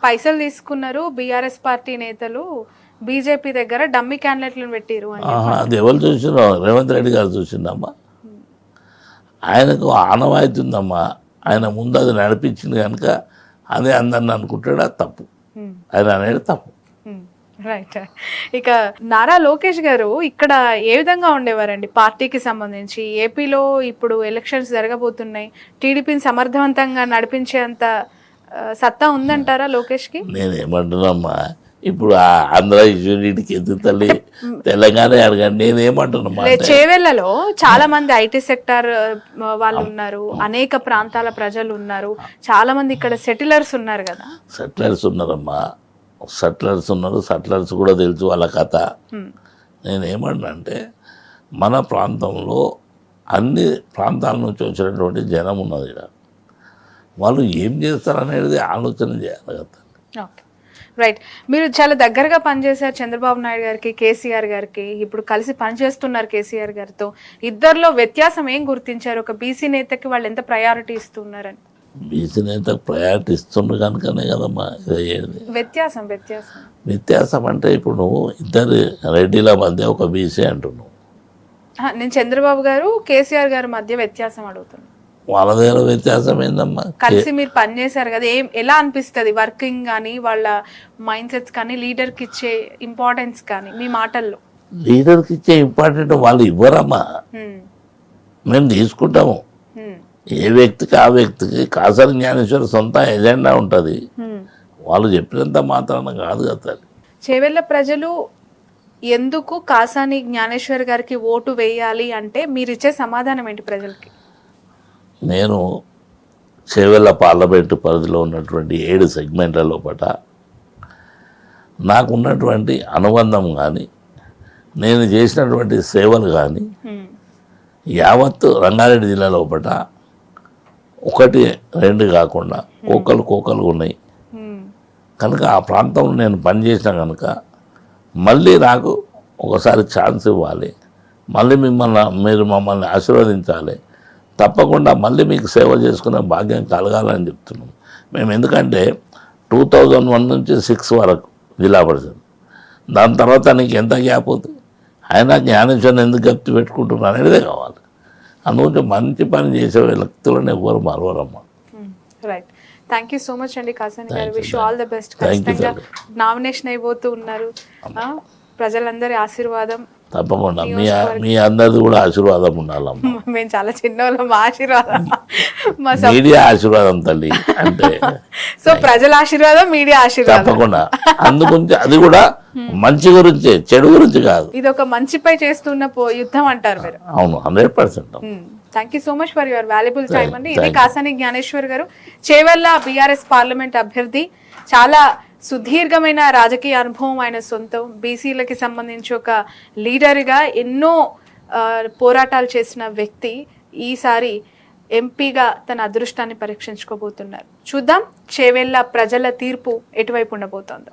పైసలు తీసుకున్నారు BRS party నేతలు బీజేపీ దగ్గర డమ్మీ క్యాండిడేట్లను పెట్టిరు అని అది ఎవరు చూసినా రేవంత్ రెడ్డి గారు చూసిండమ్మా. ఆయనకు ఆనవాయితీ ఉందమ్మా. ఆయన ముందు అది నడిపించింది కనుక అదే అందరిని అనుకుంటాడు. అది తప్పు, ఆయన అనేది తప్పు. రైట్. ఇక నారా లోకేష్ గారు ఇక్కడ ఏ విధంగా ఉండేవారండి పార్టీకి సంబంధించి? ఏపీలో ఇప్పుడు ఎలక్షన్స్ జరగబోతున్నాయి, టీడీపీని సమర్థవంతంగా నడిపించేంత సత్తా ఉందంటారా లోకేష్కి? నేనేమంటున్నామ్మా, ఇప్పుడు ఆంధ్ర ఇష్యూకి ఎందుకు తల్లి, తెలంగాణ అడగండి. నేనేమంటున్నా, చేవెళ్లలో చాలా మంది ఐటీ సెక్టార్ వాళ్ళు ఉన్నారు, అనేక ప్రాంతాల ప్రజలు ఉన్నారు, చాలా మంది ఇక్కడ సెటిలర్స్ ఉన్నారు కదా. సెటిలర్స్ ఉన్నారమ్మా, సెటిలర్స్ ఉన్నారు. సెటిలర్స్ కూడా తెలుసు వాళ్ళ కథ. నేనేమంటున్నా అంటే, మన ప్రాంతంలో అన్ని ప్రాంతాల నుంచి వచ్చినటువంటి జనం ఉన్నది ఇక్కడ. వాళ్ళు ఏం చేస్తారనేది ఆలోచన చేయాలి కదా. రైట్. మీరు చాలా దగ్గరగా పనిచేశారు చంద్రబాబు నాయుడు గారికి, కేసీఆర్ గారికి. ఇప్పుడు కలిసి పనిచేస్తున్నారు కేసీఆర్ గారితో. ఇద్దరిలో వ్యత్యాసం ఏం గుర్తించారు? ఒక బీసీ నేతకి వాళ్ళు ఎంత ప్రయారిటీ ఇస్తున్నారని? బీసీ నేతకు ప్రయారిటీ ఇస్తుండ్రు కనుకనే కదమ్మా ఇది. వ్యత్యాసం వ్యత్యాసం అంటే ఇప్పుడు నువ్వు ఇద్దరు రెడ్డిల మధ్య ఒక బీసీ అంటున్నావు. నేను చంద్రబాబు గారు కేసీఆర్ గారి మధ్య వ్యత్యాసం అడుగుతున్నాను. వాళ్ళ దగ్గర వ్యత్యాసం ఏందమ్మా? కలిసి మీరు పనిచేశారు కదా, ఎలా అనిపిస్తుంది వర్కింగ్ కానీ, వాళ్ళ మైండ్ సెట్స్ కానీ, లీడర్కి ఇచ్చే ఇంపార్టెన్స్ కానీ మీ మాటల్లో? లీడర్కి ఇచ్చే ఇంపార్టెంట్ వాళ్ళు ఇవ్వరమ్మా, మేము తీసుకుంటాము. ఏ వ్యక్తికి ఆ వ్యక్తికి కాసాని జ్ఞానేశ్వర సొంత ఎజెండా ఉంటుంది. వాళ్ళు చెప్పినంత మాత్రాన కాదు కదా. చేవెళ్ళ ప్రజలు ఎందుకు కాసాని జ్ఞానేశ్వర్ గారికి ఓటు వేయాలి అంటే మీరు ఇచ్చే సమాధానం ఏంటి ప్రజలకి? నేను చేవెళ్ళ పార్లమెంటు పరిధిలో ఉన్నటువంటి 7 సెగ్మెంట్ల లోపల నాకున్నటువంటి అనుబంధం కానీ, నేను చేసినటువంటి సేవలు కానీ యావత్తు రంగారెడ్డి జిల్లా లోపల 1, 2 కాకుండా కోకలు ఉన్నాయి కనుక ఆ ప్రాంతంలో నేను పనిచేసిన కనుక మళ్ళీ నాకు ఒకసారి ఛాన్స్ ఇవ్వాలి, మళ్ళీ మీరు మమ్మల్ని ఆశీర్వదించాలి, తప్పకుండా మళ్ళీ మీకు సేవ చేసుకునే భాగ్యం కలగాలని చెప్తున్నాం మేము. ఎందుకంటే 2001 నుంచి 6 వరకు జిల్లా పరిషత్, దాని తర్వాత నీకు ఎంత గ్యాప్ అవుతుంది? అయినా జ్ఞానేశ్వరం ఎందుకు గప్తి పెట్టుకుంటున్నారు అనేదే కావాలి. అందుగురించి మంచి పని చేసే వ్యక్తులను ఎవరు మరవరమ్మా. Right. Thank you so much అండి కాసాని గారు. Wish all the best. Nomination అయిపోతూ ఉన్నారు, ప్రజలందరి ఆశీర్వాదం తప్పకుండా మీ అందరిది కూడా ఆశీర్వాదం ఉండాలమ్మా. మేము చాలా చిన్న మా ఆశీర్వాదం, మీడియా ఆశీర్వాదం తల్లి అంటే. సో ప్రజల ఆశీర్వాదం, మీడియా ఆశీర్వాదం తప్పకుండా. అందుగురించి అది కూడా మంచి గురించి, చెడు గురించి కాదు. ఇది ఒక మంచిపై చేస్తున్న యుద్ధం అంటారు మీరు. అవును, 100%. Thank you so much for your valuable time అండి. ఇది కాసాని జ్ఞానేశ్వర్ గారు, చేవెళ్ళ బీఆర్ఎస్ పార్లమెంట్ అభ్యర్థి. చాలా సుదీర్ఘమైన రాజకీయ అనుభవం ఆయన సొంతం. బీసీలకి సంబంధించి ఒక లీడర్గా ఎన్నో పోరాటాలు చేసిన వ్యక్తి ఈసారి ఎంపీగా తన అదృష్టాన్ని పరీక్షించుకోబోతున్నారు. చూద్దాం చేవెళ్ళ ప్రజల తీర్పు ఎటువైపు ఉండబోతోందో.